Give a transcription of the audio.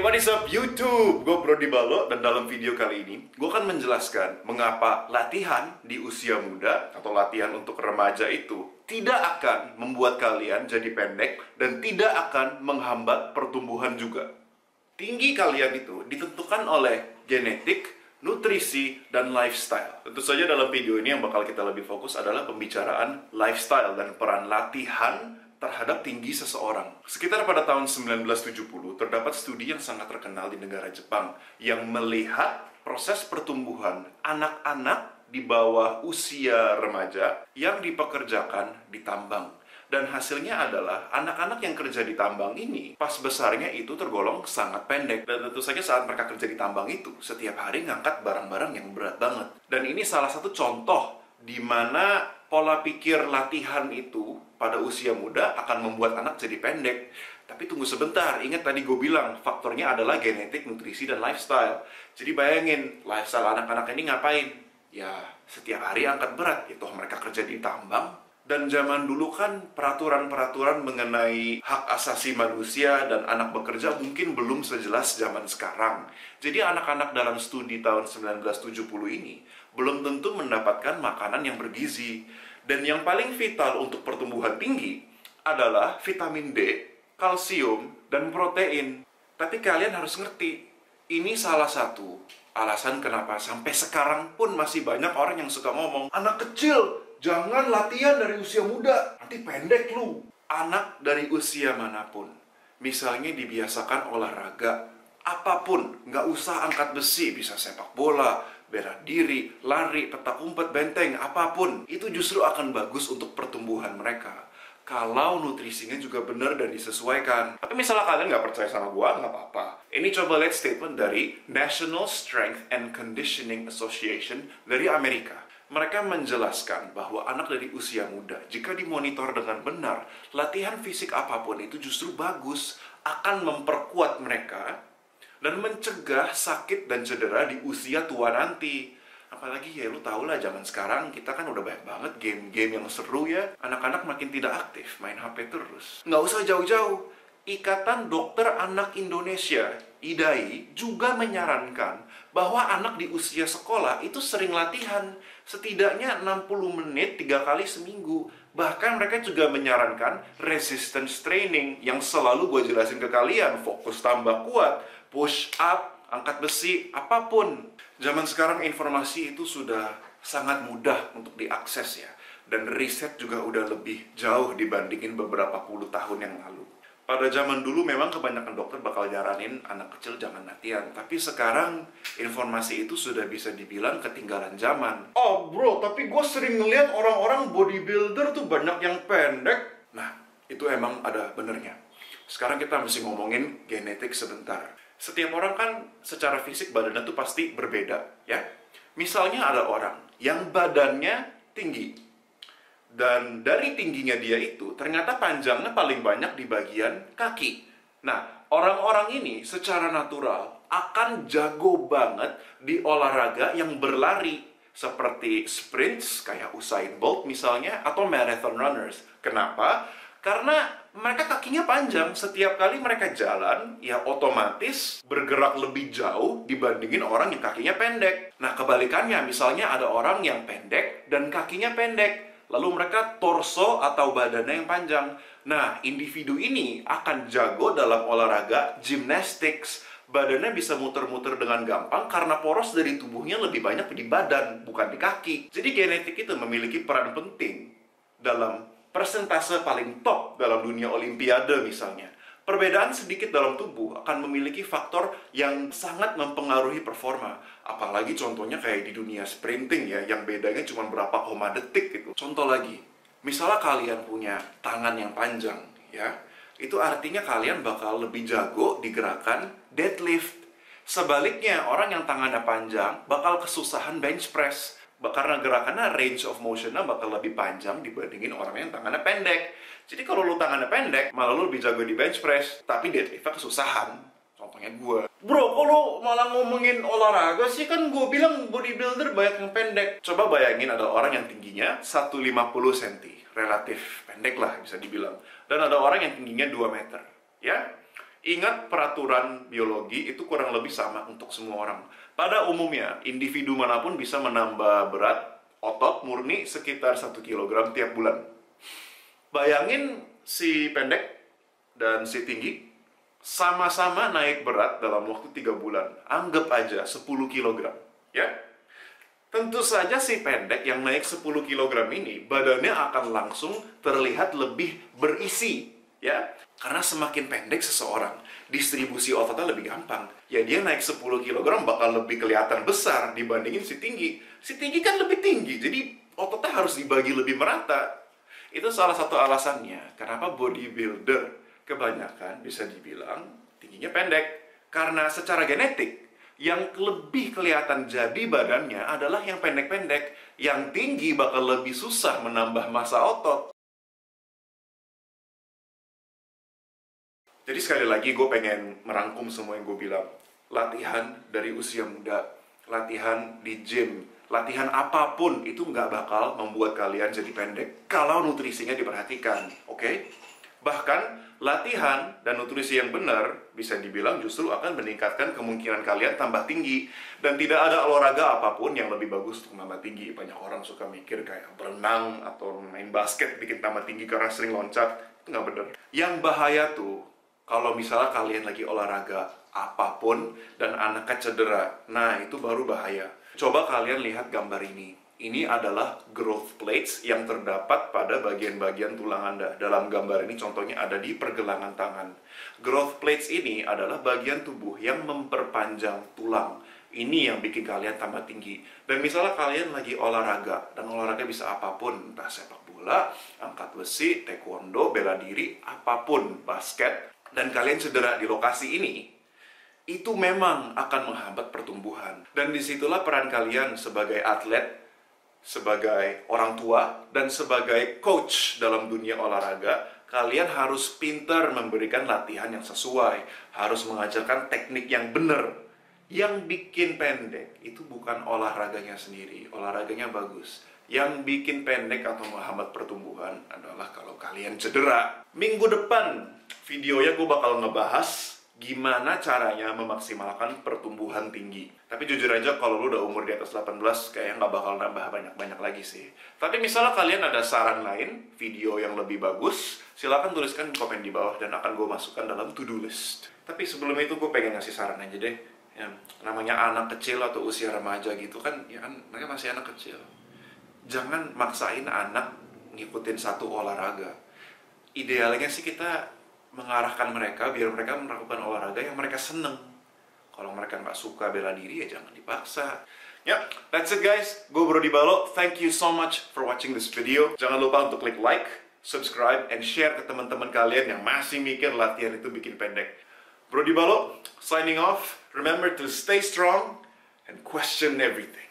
What is up YouTube? Gue Brody Balo, dan dalam video kali ini gue akan menjelaskan mengapa latihan di usia muda atau latihan untuk remaja itu tidak akan membuat kalian jadi pendek dan tidak akan menghambat pertumbuhan juga. Tinggi kalian itu ditentukan oleh genetik, nutrisi, dan lifestyle. Tentu saja dalam video ini yang bakal kita lebih fokus adalah pembicaraan lifestyle dan peran latihan terhadap tinggi seseorang. Sekitar pada tahun 1970, terdapat studi yang sangat terkenal di negara Jepang yang melihat proses pertumbuhan anak-anak di bawah usia remaja yang dipekerjakan di tambang. Dan hasilnya adalah anak-anak yang kerja di tambang ini pas besarnya itu tergolong sangat pendek. Dan tentu saja saat mereka kerja di tambang itu setiap hari ngangkat barang-barang yang berat banget. Dan ini salah satu contoh di mana pola pikir latihan itu pada usia muda akan membuat anak jadi pendek. Tapi tunggu sebentar, ingat tadi gue bilang faktornya adalah genetik, nutrisi, dan lifestyle. Jadi bayangin, lifestyle anak-anak ini ngapain? Ya, setiap hari angkat berat, itu mereka kerja di tambang. Dan zaman dulu kan peraturan-peraturan mengenai hak asasi manusia dan anak bekerja mungkin belum sejelas zaman sekarang. Jadi anak-anak dalam studi tahun 1970 ini belum tentu mendapatkan makanan yang bergizi. Dan yang paling vital untuk pertumbuhan tinggi adalah vitamin D, kalsium, dan protein. Tapi kalian harus ngerti, ini salah satu alasan kenapa sampai sekarang pun masih banyak orang yang suka ngomong, anak kecil, jangan latihan dari usia muda, nanti pendek lu. Anak dari usia manapun, misalnya dibiasakan olahraga, apapun, nggak usah angkat besi, bisa sepak bola, bela diri, lari, petak umpet, benteng, apapun, itu justru akan bagus untuk pertumbuhan mereka. Kalau nutrisinya juga benar dan disesuaikan. Tapi misalnya kalian nggak percaya sama gua, nggak apa-apa. Ini coba lihat statement dari National Strength and Conditioning Association dari Amerika. Mereka menjelaskan bahwa anak dari usia muda, jika dimonitor dengan benar, latihan fisik apapun itu justru bagus, akan memperkuat mereka dan mencegah sakit dan cedera di usia tua nanti. Apalagi ya lu tau lah zaman sekarang kita kan udah banyak banget game-game yang seru ya. Anak-anak makin tidak aktif, main HP terus. Nggak usah jauh-jauh, Ikatan Dokter Anak Indonesia, IDAI, juga menyarankan bahwa anak di usia sekolah itu sering latihan, setidaknya 60 menit 3 kali seminggu. Bahkan mereka juga menyarankan resistance training yang selalu gue jelasin ke kalian, fokus tambah kuat, push up, angkat besi, apapun. Zaman sekarang informasi itu sudah sangat mudah untuk diakses ya. Dan riset juga udah lebih jauh dibandingin beberapa puluh tahun yang lalu. Pada zaman dulu memang kebanyakan dokter bakal nyaranin anak kecil jangan latihan. Tapi sekarang informasi itu sudah bisa dibilang ketinggalan zaman. Oh bro, tapi gue sering ngeliat orang-orang bodybuilder tuh banyak yang pendek. Nah, itu emang ada benernya. Sekarang kita mesti ngomongin genetik sebentar. Setiap orang kan secara fisik badannya tuh pasti berbeda, ya. Misalnya ada orang yang badannya tinggi, dan dari tingginya dia itu ternyata panjangnya paling banyak di bagian kaki. Nah, orang-orang ini secara natural akan jago banget di olahraga yang berlari, seperti sprints kayak Usain Bolt misalnya, atau marathon runners. Kenapa? Karena mereka kakinya panjang, setiap kali mereka jalan, ya otomatis bergerak lebih jauh dibandingin orang yang kakinya pendek. Nah, kebalikannya, misalnya ada orang yang pendek dan kakinya pendek, lalu mereka torso atau badannya yang panjang. Nah, individu ini akan jago dalam olahraga gymnastics. Badannya bisa muter-muter dengan gampang karena poros dari tubuhnya lebih banyak di badan, bukan di kaki. Jadi genetik itu memiliki peran penting dalam persentase paling top dalam dunia olimpiade misalnya. Perbedaan sedikit dalam tubuh akan memiliki faktor yang sangat mempengaruhi performa. Apalagi contohnya kayak di dunia sprinting ya, yang bedanya cuma berapa koma detik gitu. Contoh lagi, misalnya kalian punya tangan yang panjang ya, itu artinya kalian bakal lebih jago di gerakan deadlift. Sebaliknya, orang yang tangannya panjang bakal kesusahan bench press. Karena gerakannya range of motion-nya bakal lebih panjang dibandingin orang yang tangannya pendek. Jadi kalau lu tangannya pendek, malah lu lebih jago di bench press, tapi deadlift-nya kesusahan. Contohnya gue. Bro, kok lu malah ngomongin olahraga sih? Kan gue bilang bodybuilder banyak yang pendek. Coba bayangin ada orang yang tingginya 150 cm. Relatif pendek lah bisa dibilang. Dan ada orang yang tingginya 2 meter. Ya? Ingat peraturan biologi itu kurang lebih sama untuk semua orang. Pada umumnya, individu manapun bisa menambah berat otot murni sekitar 1 kilogram tiap bulan. Bayangin si pendek dan si tinggi sama-sama naik berat dalam waktu 3 bulan. Anggap aja 10 kilogram, ya. Tentu saja si pendek yang naik 10 kilogram ini badannya akan langsung terlihat lebih berisi, ya. Karena semakin pendek seseorang, distribusi ototnya lebih gampang. Ya dia naik 10 kilogram bakal lebih kelihatan besar dibandingin si tinggi. Si tinggi kan lebih tinggi, jadi ototnya harus dibagi lebih merata. Itu salah satu alasannya kenapa bodybuilder kebanyakan bisa dibilang tingginya pendek. Karena secara genetik, yang lebih kelihatan jadi badannya adalah yang pendek-pendek. Yang tinggi bakal lebih susah menambah massa otot. Jadi sekali lagi gue pengen merangkum semua yang gue bilang. Latihan dari usia muda, latihan di gym, latihan apapun itu nggak bakal membuat kalian jadi pendek kalau nutrisinya diperhatikan, oke? Bahkan latihan dan nutrisi yang benar bisa dibilang justru akan meningkatkan kemungkinan kalian tambah tinggi. Dan tidak ada olahraga apapun yang lebih bagus untuk tambah tinggi. Banyak orang suka mikir kayak berenang atau main basket bikin tambah tinggi karena sering loncat. Itu nggak benar. Yang bahaya tuh kalau misalnya kalian lagi olahraga apapun dan anaknya cedera. Nah, itu baru bahaya. Coba kalian lihat gambar ini. Ini adalah growth plates yang terdapat pada bagian-bagian tulang Anda. Dalam gambar ini contohnya ada di pergelangan tangan. Growth plates ini adalah bagian tubuh yang memperpanjang tulang. Ini yang bikin kalian tambah tinggi. Dan misalnya kalian lagi olahraga, dan olahraga bisa apapun, entah sepak bola, angkat besi, taekwondo, bela diri, apapun, basket, dan kalian cedera di lokasi ini, itu memang akan menghambat pertumbuhan. Dan disitulah peran kalian sebagai atlet, sebagai orang tua, dan sebagai coach dalam dunia olahraga. Kalian harus pintar memberikan latihan yang sesuai, harus mengajarkan teknik yang benar. Yang bikin pendek itu bukan olahraganya sendiri, olahraganya bagus. Yang bikin pendek atau menghambat pertumbuhan adalah kalau kalian cedera. Minggu depan videonya gue bakal ngebahas gimana caranya memaksimalkan pertumbuhan tinggi. Tapi jujur aja kalau lu udah umur di atas 18 kayaknya nggak bakal nambah banyak-banyak lagi sih. Tapi misalnya kalian ada saran lain, video yang lebih bagus, silahkan tuliskan di komen di bawah dan akan gue masukkan dalam to-do list. Tapi sebelum itu gue pengen ngasih saran aja deh. Ya, namanya anak kecil atau usia remaja gitu kan, ya kan mereka masih anak kecil. Jangan maksain anak ngikutin satu olahraga. Idealnya sih kita mengarahkan mereka biar mereka melakukan olahraga yang mereka seneng. Kalau mereka nggak suka bela diri ya jangan dipaksa. Ya, that's it guys. Gue Brody Balo. Thank you so much for watching this video. Jangan lupa untuk klik like, subscribe, and share ke teman-teman kalian yang masih mikir latihan itu bikin pendek. Brody Balo, signing off. Remember to stay strong and question everything.